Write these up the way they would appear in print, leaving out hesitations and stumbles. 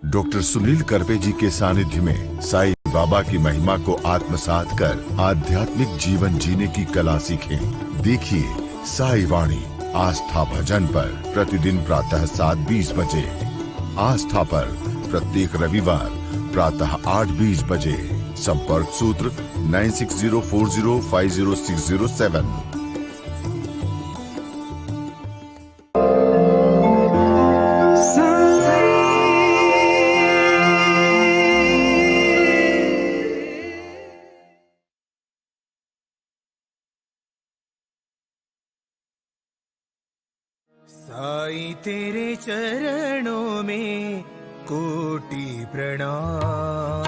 Doctor Sunil Karpe जी के सानिध्य में साईं बाबा की महिमा को आत्मसात कर आध्यात्मिक जीवन जीने की कला सीखें। देखिए साई वाणी आस्था भजन पर प्रतिदिन प्रातः 7:20 बजे, आस्था पर प्रत्येक रविवार प्रातः 8:20 बजे। संपर्क सूत्र 9604050607। साई तेरे चरणों में कोटि प्रणाम।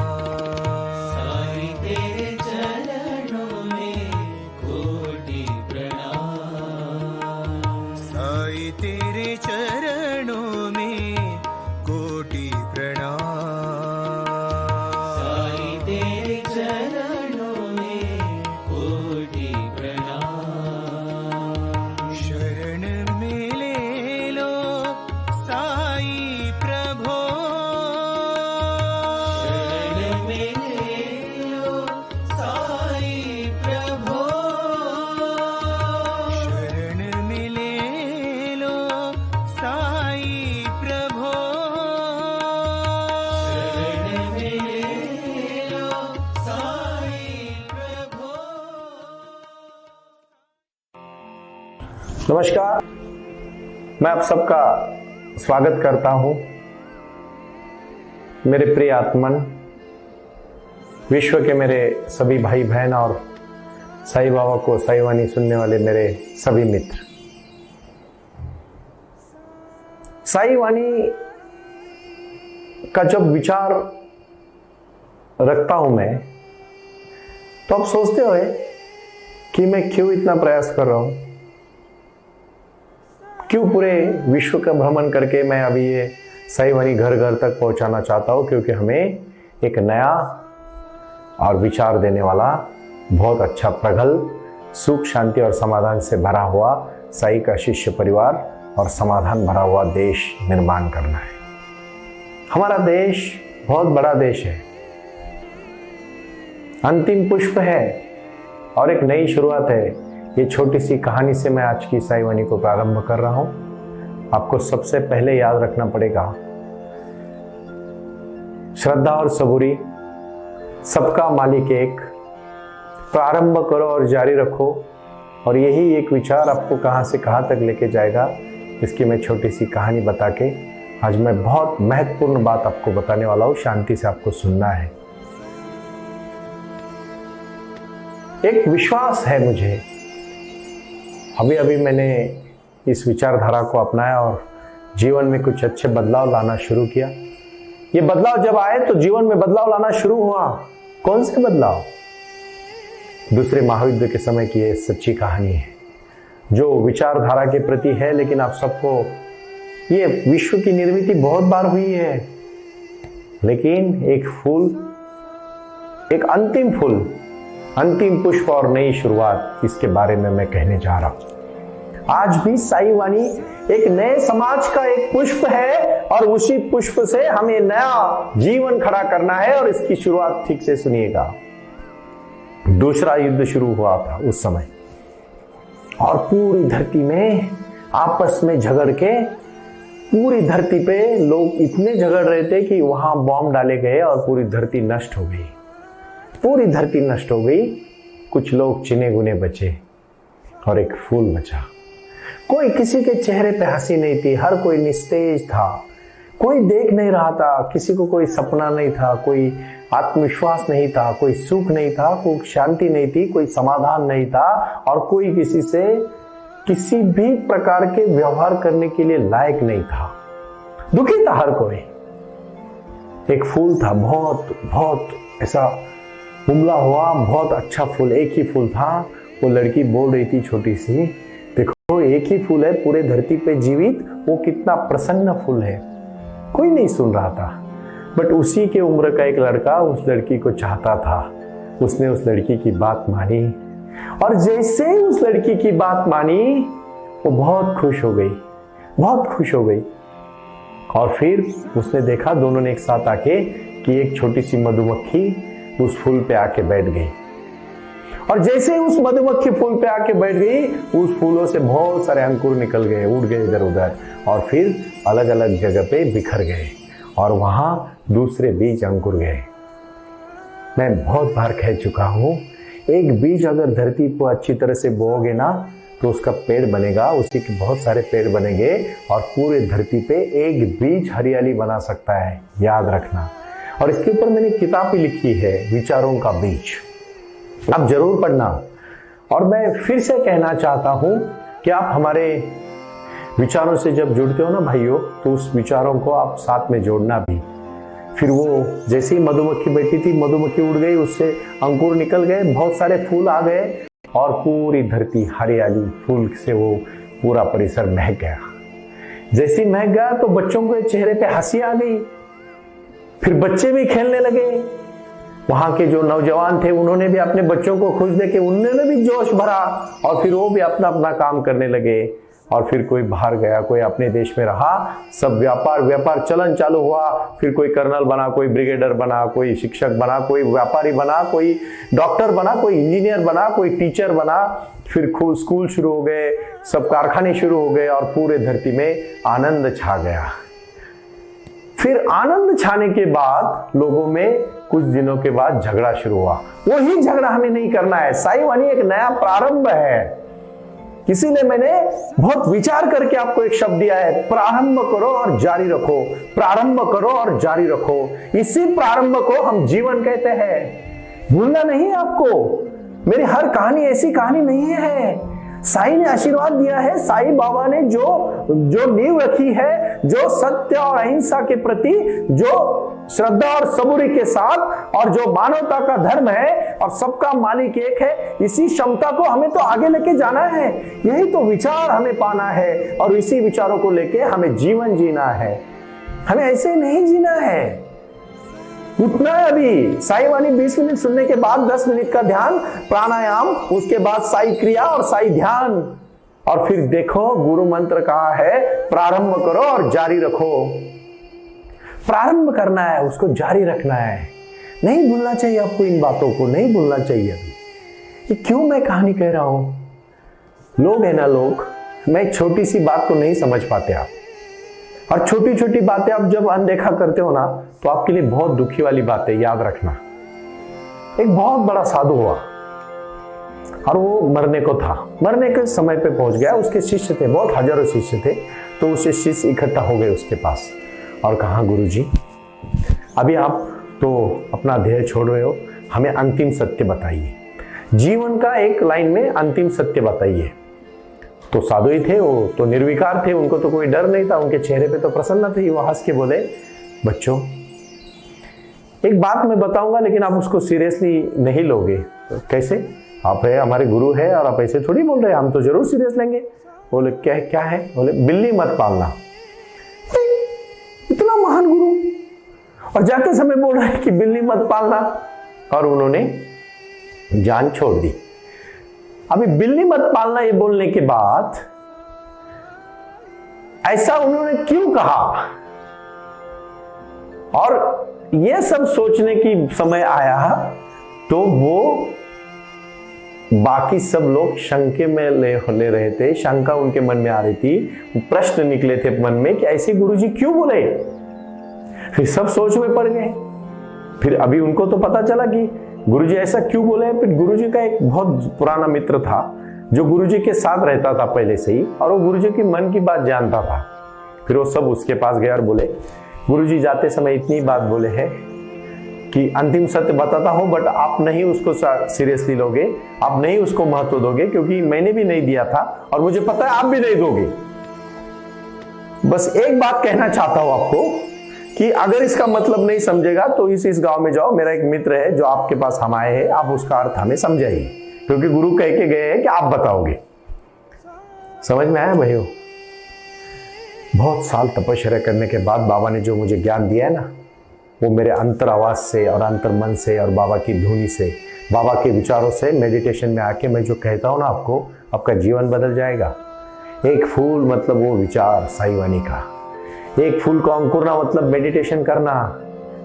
साई तेरे चरणों में कोटि प्रणाम। साई तेरे चरणों में कोटि प्रणाम। साई तेरे चरणों में कोटि प्रणाम। शरण में ले लो साई प्रभो। शरण में ले लो साई प्रभो। शरण में ले लो साई प्रभो। शरण में ले लो साई प्रभो। नमस्कार, मैं आप सबका स्वागत करता हूं। मेरे प्रिय आत्मन, विश्व के मेरे सभी भाई बहन और साईं बाबा को साईं वाणी सुनने वाले मेरे सभी मित्र, साईं वाणी का जब विचार रखता हूं मैं, तो आप सोचते हो कि मैं क्यों इतना प्रयास कर रहा हूं, क्यों पूरे विश्व का भ्रमण करके मैं अभी ये साईं वाणी घर घर तक पहुंचाना चाहता हूं। क्योंकि हमें एक नया और विचार देने वाला, बहुत अच्छा, प्रगल्भ, सुख, शांति और समाधान से भरा हुआ साईं का शिष्य परिवार और समाधान भरा हुआ देश निर्माण करना है। हमारा देश बहुत बड़ा देश है, अंतिम पुष्प है और एक नई शुरुआत है। ये छोटी सी कहानी से मैं आज की साईं वाणी को प्रारंभ कर रहा हूं। आपको सबसे पहले याद रखना पड़ेगा, श्रद्धा और सबूरी, सबका मालिक एक। प्रारंभ करो और जारी रखो, और यही एक विचार आपको कहां से कहां तक लेके जाएगा, इसकी मैं छोटी सी कहानी बता के आज मैं बहुत महत्वपूर्ण बात आपको बताने वाला हूं। शांति से आपको सुनना है। एक विश्वास है मुझे, अभी अभी मैंने इस विचारधारा को अपनाया और जीवन में कुछ अच्छे बदलाव लाना शुरू किया। ये बदलाव जब आए तो जीवन में बदलाव लाना शुरू हुआ। कौन से बदलाव? दूसरे महायुद्ध के समय की ये सच्ची कहानी है, जो विचारधारा के प्रति है। लेकिन आप सबको ये विश्व की निर्मिति बहुत बार हुई है, लेकिन एक फूल, एक अंतिम फूल, अंतिम पुष्प और नई शुरुआत, इसके बारे में मैं कहने जा रहा हूं। आज भी साईं वाणी एक नए समाज का एक पुष्प है, और उसी पुष्प से हमें नया जीवन खड़ा करना है। और इसकी शुरुआत ठीक से सुनिएगा। दूसरा युद्ध शुरू हुआ था उस समय, और पूरी धरती में आपस में झगड़ के, पूरी धरती पे लोग इतने झगड़ रहे थे कि वहां बॉम्ब डाले गए और पूरी धरती नष्ट हो गई। पूरी धरती नष्ट हो गई। कुछ लोग चिने गुने बचे और एक फूल बचा। कोई, किसी के चेहरे पे हंसी नहीं थी, हर कोई निस्तेज था, कोई देख नहीं रहा था, किसी को कोई सपना नहीं था, कोई आत्मविश्वास नहीं था, कोई सुख नहीं था, कोई शांति नहीं थी, कोई समाधान नहीं था, और कोई किसी से किसी भी प्रकार के व्यवहार करने के लिए लायक नहीं था। दुखी था हर कोई। एक फूल था, बहुत बहुत ऐसा उमला हुआ, बहुत अच्छा फूल, एक ही फूल था। वो लड़की बोल रही थी छोटी सी, देखो एक ही फूल है पूरे धरती पे जीवित, वो कितना प्रसन्न फूल है। कोई नहीं सुन रहा था, बट उसी के उम्र का एक लड़का उस लड़की को चाहता था। उसने उस लड़की की बात मानी, और जैसे उस लड़की की बात मानी, वो बहुत खुश हो गई, बहुत खुश हो गई। और फिर उसने देखा दोनों ने एक साथ आके कि एक छोटी सी मधुमक्खी उस फूल पे आके बैठ गई, और जैसे उस मधुमक्खी फूल पे आके बैठ गई, उस फूलों से बहुत सारे अंकुर निकल गए, उड़ गए इधर उधर, और फिर अलग अलग जगह पे बिखर गए, और वहां दूसरे बीज अंकुर गए। मैं बहुत बार कह चुका हूं, एक बीज अगर धरती को अच्छी तरह से बोओगे ना तो उसका पेड़ बनेगा, उसी के बहुत सारे पेड़ बनेंगे, और पूरे धरती पे एक बीज हरियाली बना सकता है, याद रखना। और इसके ऊपर मैंने किताब भी लिखी है, विचारों का बीज, आप जरूर पढ़ना। और मैं फिर से कहना चाहता हूं कि आप हमारे विचारों से जब जुड़ते हो ना भाइयों, तो उस विचारों को आप साथ में जोड़ना भी। फिर वो जैसे ही मधुमक्खी बैठी थी, मधुमक्खी उड़ गई, उससे अंकुर निकल गए, बहुत सारे फूल आ गए, और पूरी धरती हरियाली फूल से वो पूरा परिसर महक गया। जैसे महक गया तो बच्चों के चेहरे पे हंसी आ गई, फिर बच्चे भी खेलने लगे। वहां के जो नौजवान थे उन्होंने भी अपने बच्चों को खुश देखे, उन्होंने भी जोश भरा, और फिर वो भी अपना अपना काम करने लगे। और फिर कोई बाहर गया, कोई अपने देश में रहा, सब व्यापार चलन चालू हुआ। फिर कोई कर्नल बना, कोई ब्रिगेडर बना, कोई शिक्षक बना, कोई व्यापारी बना, कोई डॉक्टर बना, कोई इंजीनियर बना, कोई टीचर बना। फिर स्कूल शुरू हो गए, सब कारखाने शुरू हो गए, और पूरे धरती में आनंद छा गया। फिर आनंद छाने के बाद लोगों में कुछ दिनों के बाद झगड़ा शुरू हुआ। वही झगड़ा हमें नहीं करना है। साई वाणी एक नया प्रारंभ है, इसीलिए मैंने बहुत विचार करके आपको एक शब्द दिया है, प्रारंभ करो और जारी रखो, प्रारंभ करो और जारी रखो। इसी प्रारंभ को हम जीवन कहते हैं। भूलना नहीं है आपको। मेरी हर कहानी ऐसी कहानी नहीं है। साई ने आशीर्वाद दिया है, साई बाबा ने जो नींव रखी है, जो सत्य और अहिंसा के प्रति जो श्रद्धा और सबूरी के साथ, और जो मानवता का धर्म है और सबका मालिक एक है, इसी क्षमता को हमें तो आगे लेके जाना है। यही तो विचार हमें पाना है, और इसी विचारों को लेके हमें जीवन जीना है। हमें ऐसे नहीं जीना है। उठना है अभी। साई वाणी 20 मिनट सुनने के बाद 10 मिनट का ध्यान, प्राणायाम, उसके बाद साई क्रिया और साई ध्यान, और फिर देखो गुरु मंत्र कहा है, प्रारंभ करो और जारी रखो। प्रारंभ करना है, उसको जारी रखना है। नहीं भूलना चाहिए आपको, इन बातों को नहीं भूलना चाहिए। अभी ये क्यों मैं कहानी कह रहा हूं? लोग है ना, लोग, मैं एक छोटी सी बात को नहीं समझ पाते आप, और छोटी छोटी बातें आप जब अनदेखा करते हो ना, तो आपके लिए बहुत दुखी वाली बातें। याद रखना, एक बहुत बड़ा साधु हुआ, और वो मरने को था, मरने के समय पे पहुंच गया। उसके शिष्य थे, बहुत हजारों शिष्य थे, तो उसके शिष्य इकट्ठा हो गए उसके पास, और कहा, गुरुजी अभी आप तो अपना ध्येय छोड़ रहे हो, हमें अंतिम सत्य बताइए, जीवन का एक लाइन में अंतिम सत्य बताइए। तो साधु ही थे, वो तो निर्विकार थे, उनको तो कोई डर नहीं था, उनके चेहरे पे तो प्रसन्नता थी। वो हंस के बोले, बच्चों एक बात मैं बताऊंगा, लेकिन आप उसको सीरियसली नहीं लोगे। तो कैसे? आप है हमारे गुरु है और आप ऐसे थोड़ी बोल रहे हैं, हम तो जरूर सीरियस लेंगे। बोले क्या है? बोले बिल्ली मत पालना। इतना महान गुरु, और जाते समय बोल रहे हैं कि बिल्ली मत पालना, और उन्होंने जान छोड़ दी। अभी बिल्ली मत पालना ये बोलने के बाद ऐसा उन्होंने क्यों कहा, और ये सब सोचने की समय आया तो वो बाकी सब लोग शंके में ले रहे थे, शंका उनके मन में आ रही थी, प्रश्न निकले थे मन में कि ऐसे गुरुजी क्यों बोले। फिर सब सोच में पड़ गए। फिर अभी उनको तो पता चला कि गुरुजी ऐसा क्यों बोले। फिर गुरुजी का एक बहुत पुराना मित्र था जो गुरुजी के साथ रहता था पहले से ही, और वो गुरुजी की मन की बात जानता था। फिर वो सब उसके पास गए और बोले, गुरुजी जाते समय इतनी बात बोले हैं कि अंतिम सत्य बताता हूं, बट आप नहीं उसको सीरियसली लोगे, आप नहीं उसको महत्व दोगे, क्योंकि मैंने भी नहीं दिया था और मुझे पता है आप भी नहीं दोगे। बस एक बात कहना चाहता हूं आपको कि अगर इसका मतलब नहीं समझेगा तो इस गांव में जाओ, मेरा एक मित्र है जो आपके पास हम आए हैं, आप उसका अर्थ हमें समझाइए, क्योंकि गुरु कह के गए हैं कि आप बताओगे। समझ में आया भाइयों? बहुत साल तपस्या करने के बाद बाबा ने जो मुझे ज्ञान दिया है ना, वो मेरे अंतर आवाज से और अंतर मन से और बाबा की धुनी से, बाबा के विचारों से, मेडिटेशन में आके मैं जो कहता हूं ना आपको, आपका जीवन बदल जाएगा। एक फूल मतलब वो विचार साई वाणी का, एक फूल को अंकुरना मतलब मेडिटेशन करना,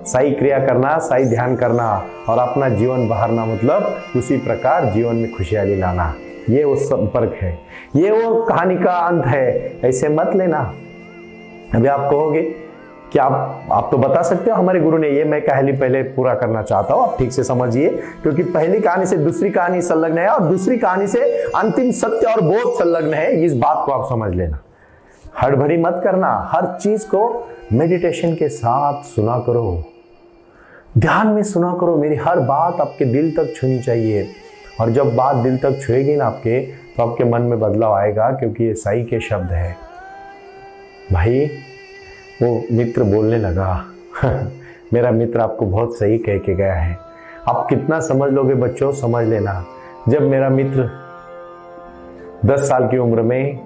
सही क्रिया करना, सही ध्यान करना और अपना जीवन बहारना मतलब उसी प्रकार जीवन में खुशहाली लाना। ये वो संपर्क है, ये वो कहानी का अंत है। ऐसे मत लेना। अभी आप कहोगे कि आप तो बता सकते हो हमारे गुरु ने ये, मैं कहानी पहले पूरा करना चाहता हूं, आप ठीक से समझिए, क्योंकि पहली कहानी से दूसरी कहानी संलग्न है और दूसरी कहानी से अंतिम सत्य और बोध संलग्न है। इस बात को आप समझ लेना। हड़बड़ी मत करना, हर चीज को मेडिटेशन के साथ सुना करो, ध्यान में सुना करो। मेरी हर बात आपके दिल तक छूनी चाहिए, और जब बात दिल तक छुएगी ना आपके, तो आपके मन में बदलाव आएगा, क्योंकि ये साई के शब्द है। भाई वो मित्र बोलने लगा मेरा मित्र आपको बहुत सही कह के गया है। आप कितना समझ लोगे बच्चों, समझ लेना। जब मेरा मित्र 10 साल की उम्र में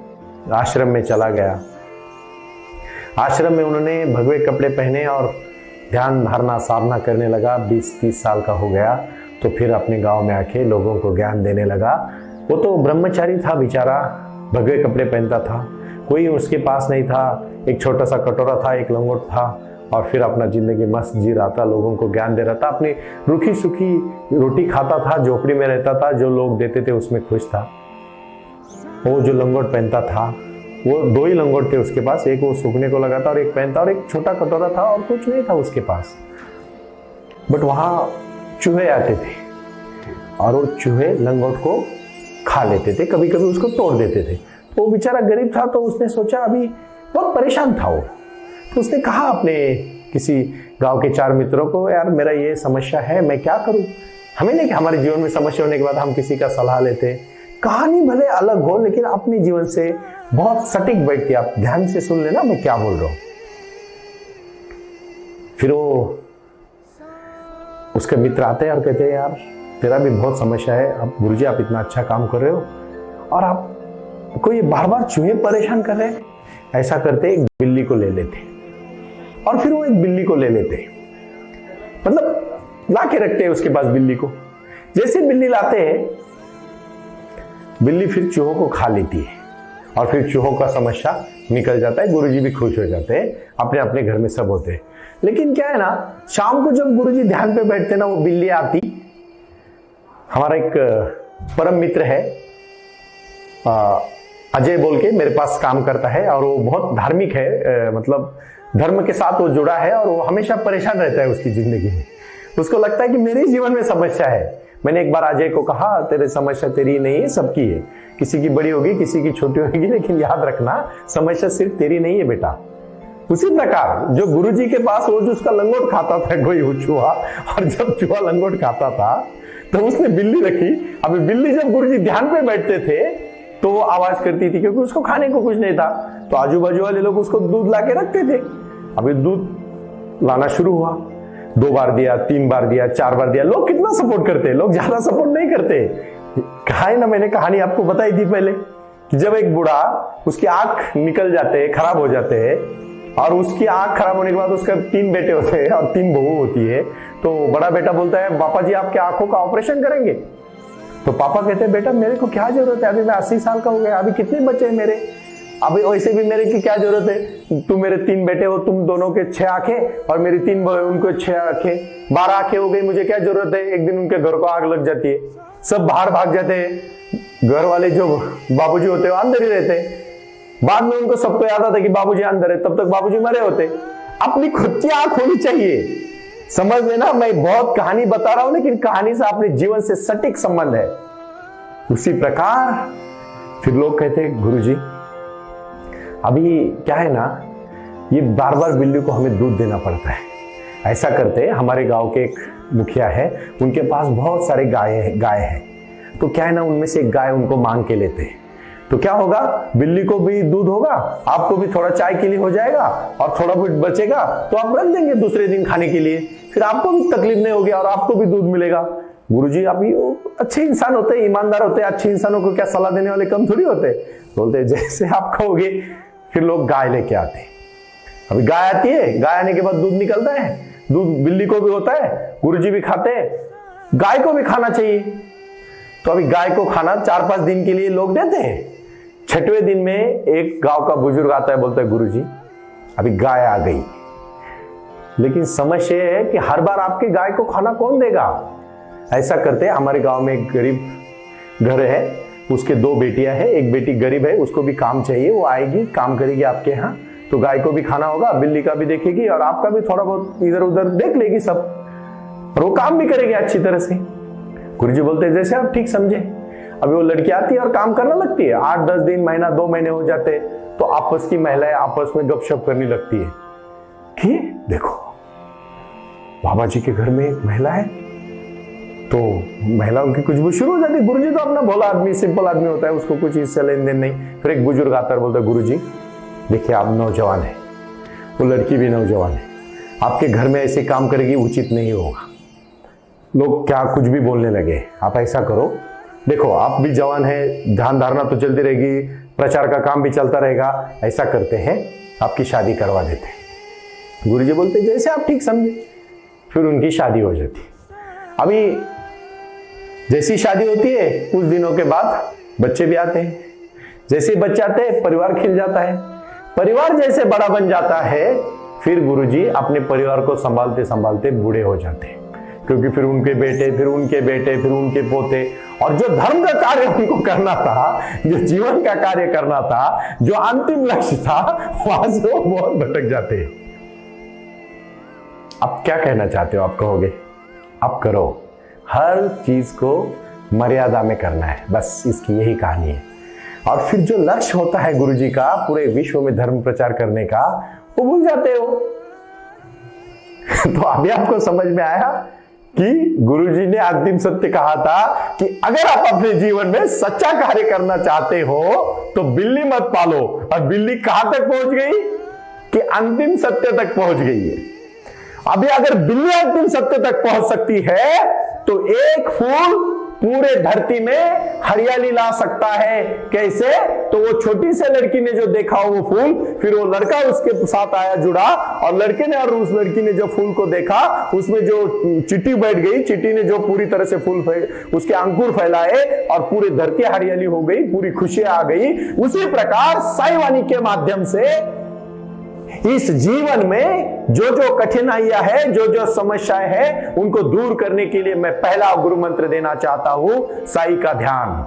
आश्रम में चला गया, आश्रम में उन्होंने भगवे कपड़े पहने और ध्यान धारणा साधना करने लगा। 20-30 साल का हो गया तो फिर अपने गांव में आके लोगों को ज्ञान देने लगा। वो तो ब्रह्मचारी था बेचारा, भगवे कपड़े पहनता था, कोई उसके पास नहीं था, एक छोटा सा कटोरा था, एक लंगोट था, और फिर अपना जिंदगी मस्त जी रहा था, लोगों को ज्ञान दे रहा था, अपनी रूखी सूखी रोटी खाता था, झोपड़ी में रहता था, जो लोग देते थे उसमें खुश था। वो जो लंगोट पहनता था, वो 2 ही लंगोट थे उसके पास, एक वो सूखने को लगा था और एक पहनता, और एक छोटा कटोरा था और कुछ नहीं था उसके पास। बट वहां चूहे आते थे और वो चूहे लंगोट को खा लेते थे, कभी कभी उसको तोड़ देते थे। तो वो बेचारा गरीब था, तो उसने सोचा, अभी बहुत परेशान था वो, तो उसने कहा अपने किसी गांव के 4 मित्रों को, यार मेरा ये समस्या है, मैं क्या करूं। हमें नहीं कि हमारे जीवन में समस्या होने के बाद हम किसी का सलाह लेते, कहानी भले अलग हो लेकिन अपने जीवन से बहुत सटीक बैठती। आप ध्यान से सुन लेना मैं क्या बोल रहा हूं। फिर वो उसके मित्र आते हैं और कहते हैं, यार तेरा भी बहुत समस्या है, आप गुरुजी आप इतना अच्छा काम कर रहे हो और आपको ये बार बार चूहे परेशान कर रहे हैं। ऐसा करते एक बिल्ली को ले लेते और फिर वो एक बिल्ली को ले लेते, मतलब ला के रखते हैं उसके पास बिल्ली को। जैसे बिल्ली लाते हैं, बिल्ली फिर चूहों को खा लेती है और फिर चूहों का समस्या निकल जाता है। गुरुजी भी खुश हो जाते हैं, अपने अपने घर में सब होते हैं। लेकिन क्या है ना, शाम को जब गुरुजी ध्यान पे बैठते ना, वो बिल्ली आती। हमारा एक परम मित्र है अजय बोल के, मेरे पास काम करता है और वो बहुत धार्मिक है, मतलब धर्म के साथ वो जुड़ा है और वो हमेशा परेशान रहता है उसकी जिंदगी में। उसको लगता है कि मेरे जीवन में समस्या है। मैंने एक बार अजय को कहा, तेरे समस्या तेरी नहीं है, सबकी है, किसी की बड़ी होगी किसी की छोटी होगी, लेकिन याद रखना समस्या सिर्फ तेरी नहीं है बेटा। उसी प्रकार जो गुरुजी के पास वो जो उसका लंगोट खाता था कोई चूहा, और जब चूहा लंगोट खाता था तो उसने बिल्ली रखी। अभी बिल्ली जब गुरुजी ध्यान पे बैठते थे तो वो आवाज करती थी, क्योंकि उसको खाने को कुछ नहीं था, तो आजू बाजू वाले लोग उसको दूध ला के रखते थे। अभी दूध लाना शुरू हुआ, 2 बार दिया, 3 बार दिया, 4 बार दिया। लोग कितना सपोर्ट करते, लोग ज्यादा सपोर्ट नहीं करते। कहा है ना, मैंने कहानी आपको बताई थी पहले कि जब एक बूढ़ा, उसकी आंख निकल जाते हैं, खराब हो जाते हैं, और उसकी आंख खराब होने के बाद उसका 3 बेटे होते हैं और 3 बहू होती है। तो बड़ा बेटा बोलता है, पापा जी आपके आंखों का ऑपरेशन करेंगे? तो पापा कहते हैं, बेटा मेरे को क्या जरूरत है, अभी मैं 80 साल का हो गया, अभी कितने बच्चे हैं मेरे, अभी वैसे भी मेरे की क्या जरूरत है, तुम मेरे 3 बेटे हो, तुम दोनों के 6 आंखें और मेरी 3 उनको 6 आंखें, 12 आंखें हो गई, मुझे क्या जरूरत है। एक दिन उनके घर को आग लग जाती है, सब बाहर भाग जाते हैं, घर वाले जो बाबूजी होते हैं अंदर ही रहते हैं। बाद में उनको सबको याद आता कि बाबूजी अंदर है, तब तक बाबूजी मरे होते। अपनी खुद की आंख होनी चाहिए, समझ लेना। मैं बहुत कहानी बता रहा हूं, लेकिन कहानी से अपने जीवन से सटीक संबंध है। उसी प्रकार फिर लोग कहते हैं, गुरुजी अभी क्या है ना, ये बार बार बिल्ली को हमें दूध देना पड़ता है। ऐसा करते हैं, हमारे गांव के एक मुखिया है, उनके पास बहुत सारे गाय है, तो क्या है ना, उनमें से एक गाय उनको मांग के लेते हैं। तो क्या होगा, बिल्ली को भी दूध होगा, आपको भी थोड़ा चाय के लिए हो जाएगा, और थोड़ा बहुत बचेगा तो आप रख देंगे दूसरे दिन खाने के लिए, फिर आपको भी तकलीफ नहीं होगी और आपको भी दूध मिलेगा। गुरुजी अभी अच्छे इंसान होते हैं, ईमानदार होते हैं, अच्छे इंसानों को क्या सलाह देने वाले कम थोड़ी होते। बोलते जैसे आप कहोगे। फिर लोग गाय लेके आते हैं। अभी गाय आती है, गाय आने के बाद दूध निकलता है, दूध बिल्ली को भी होता है, गुरुजी भी खाते हैं, गाय को भी खाना चाहिए। तो अभी गाय को खाना 4-5 दिन के लिए लोग देते हैं। 6वें दिन में एक गांव का बुजुर्ग आता है, बोलता है, गुरुजी अभी गाय आ गई, लेकिन समस्या ये है कि हर बार आपकी गाय को खाना कौन देगा। ऐसा करते हैं, हमारे गांव में एक गरीब घर है, उसके 2 बेटियां हैं, एक बेटी गरीब है, उसको भी काम चाहिए, वो आएगी काम करेगी आपके यहाँ, तो गाय को भी खाना होगा, बिल्ली का भी देखेगी और आपका भी थोड़ा बहुत इधर उधर देख लेगी सब, और वो काम भी करेगी अच्छी तरह से। गुरुजी बोलते हैं जैसे आप ठीक समझे। अभी वो लड़की आती है और काम करने लगती है, 8-10 दिन, महीना, 2 महीने हो जाते, तो आपस की महिलाएं आपस में गपशप करने लगती है कि देखो बाबा जी के घर में एक महिला है, तो महिलाओं की कुछ भी शुरू हो जाती है। गुरुजी तो अपना भोला आदमी, सिंपल आदमी होता है, उसको कुछ इससे लेन देन नहीं। फिर एक बुजुर्ग आता है, बोलता है गुरुजी देखिए आप नौजवान है, वो लड़की भी नौजवान है, आपके घर में ऐसे काम करेगी उचित नहीं होगा, लोग क्या कुछ भी बोलने लगे, आप ऐसा करो, देखो आप भी जवान है, ध्यान धारणा तो चलती रहेगी, प्रचार का काम भी चलता रहेगा, ऐसा करते हैं आपकी शादी करवा देते हैं। गुरुजी बोलते जैसे आप ठीक समझे। फिर उनकी शादी हो जाती। अभी जैसी शादी होती है कुछ दिनों के बाद बच्चे भी आते हैं, जैसे बच्चे आते हैं परिवार खिल जाता है, परिवार जैसे बड़ा बन जाता है, फिर गुरुजी अपने परिवार को संभालते संभालते बूढ़े हो जाते हैं, क्योंकि फिर उनके बेटे, फिर उनके बेटे, फिर उनके पोते, और जो धर्म का कार्य उनको करना था, जो जीवन का कार्य करना था, जो अंतिम लक्ष्य था, वहां से वो बहुत भटक जाते हैं। अब क्या कहना चाहते हो? आप कहोगे अब करो, हर चीज को मर्यादा में करना है, बस इसकी यही कहानी है। और फिर जो लक्ष्य होता है गुरुजी का पूरे विश्व में धर्म प्रचार करने का, वो भूल जाते हो। तो अभी आपको समझ में आया कि गुरुजी ने अंतिम सत्य कहा था कि अगर आप अपने जीवन में सच्चा कार्य करना चाहते हो तो बिल्ली मत पालो। और बिल्ली कहां तक पहुंच गई कि अंतिम सत्य तक पहुंच गई है। अभी अगर बिल्ली अंतिम सत्य तक पहुंच सकती है तो एक फूल पूरे धरती में हरियाली ला सकता है। कैसे? तो वो छोटी से लड़की ने जो देखा वो फूल, फिर वो लड़का उसके साथ आया, जुड़ा, और लड़के ने और उस लड़की ने जो फूल को देखा, उसमें जो चींटी बैठ गई, चींटी ने जो पूरी तरह से फूल उसके अंकुर फैलाए और पूरी धरती हरियाली हो गई, पूरी खुशियां आ गई। उसी प्रकार साई वाणी के माध्यम से इस जीवन में जो जो कठिनाइयां है, जो जो समस्याएं हैं, उनको दूर करने के लिए मैं पहला गुरु मंत्र देना चाहता हूं, साई का ध्यान।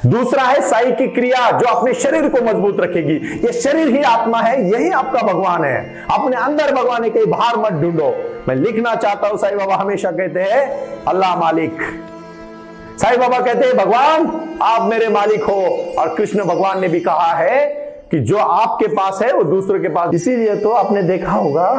दूसरा है साई की क्रिया, जो अपने शरीर को मजबूत रखेगी। ये शरीर ही आत्मा है, यही आपका भगवान है। अपने अंदर भगवान है, कहीं बाहर मत ढूंढो। मैं लिखना चाहता हूं, साई बाबा हमेशा कहते हैं अल्लाह मालिक। साई बाबा कहते हैं भगवान आप मेरे मालिक हो। और कृष्ण भगवान ने भी कहा है कि जो आपके पास है वो दूसरों के पास। इसीलिए तो आपने देखा होगा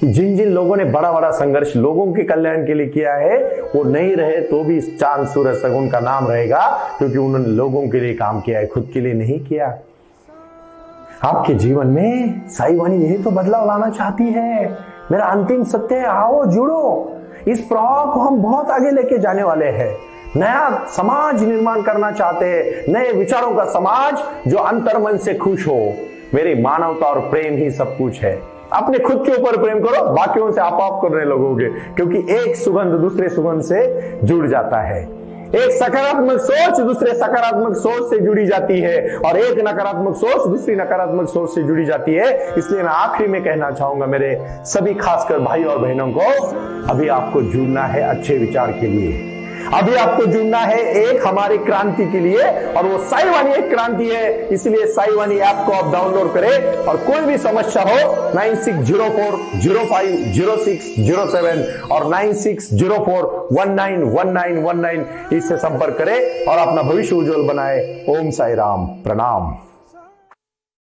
कि जिन जिन लोगों ने बड़ा बड़ा संघर्ष लोगों के कल्याण के लिए किया है, वो नहीं रहे तो भी चांद सूरज सगुन का नाम रहेगा, क्योंकि उन्होंने लोगों के लिए काम किया है, खुद के लिए नहीं किया। आपके जीवन में साई वाणी यही तो बदलाव लाना चाहती है। मेरा अंतिम सत्य है, आओ जुड़ो। इस प्रवाह को हम बहुत आगे लेके जाने वाले हैं। नया समाज निर्माण करना चाहते हैं, नए विचारों का समाज जो अंतर्मन से खुश हो। मेरी मानवता और प्रेम ही सब कुछ है। अपने खुद के ऊपर प्रेम करो, बाकियों से आप करने लगोगे, क्योंकि एक सुगंध दूसरे सुगंध से जुड़ जाता है। एक सकारात्मक सोच दूसरे सकारात्मक सोच से जुड़ी जाती है, और एक नकारात्मक सोच दूसरी नकारात्मक सोच से जुड़ी जाती है। इसलिए मैं आखिरी में कहना चाहूंगा मेरे सभी खासकर भाई और बहनों को, अभी आपको जुड़ना है अच्छे विचार के लिए। अभी आपको जुड़ना है एक हमारी क्रांति के लिए, और वो साई वाणी एक क्रांति है। इसलिए साई वाणी ऐप को आप डाउनलोड करें, और कोई भी समस्या हो 9604050607 और 9604191919 इससे संपर्क करें और अपना भविष्य उज्जवल बनाए। ओम साई राम, प्रणाम।